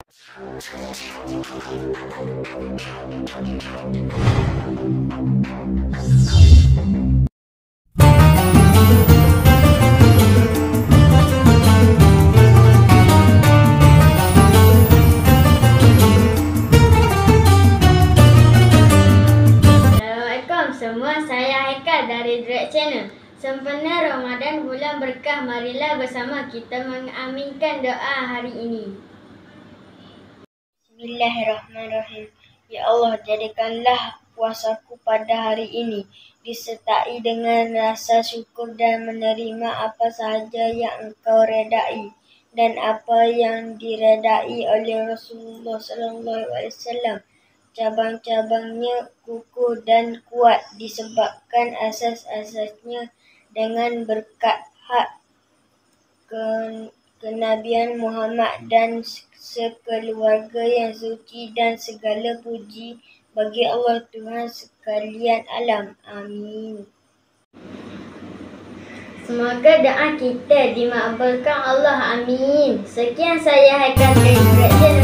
Assalamualaikum semua, saya Haikal dari Direct Channel. Sempena Ramadan bulan berkah, marilah bersama kita mengaminkan doa hari ini. Bismillahirrahmanirrahim. Ya Allah, jadikanlah puasaku pada hari ini disertai dengan rasa syukur dan menerima apa sahaja yang Engkau redai dan apa yang diredai oleh Rasulullah SAW. Cabang-cabangnya kukuh dan kuat disebabkan asas-asasnya dengan berkat hak kenabian Muhammad dan sekeluarga yang suci, dan segala puji bagi Allah Tuhan sekalian alam. Amin. Semoga doa kita dimakbulkan Allah. Amin. Sekian, saya Haikal dari Direct Channel.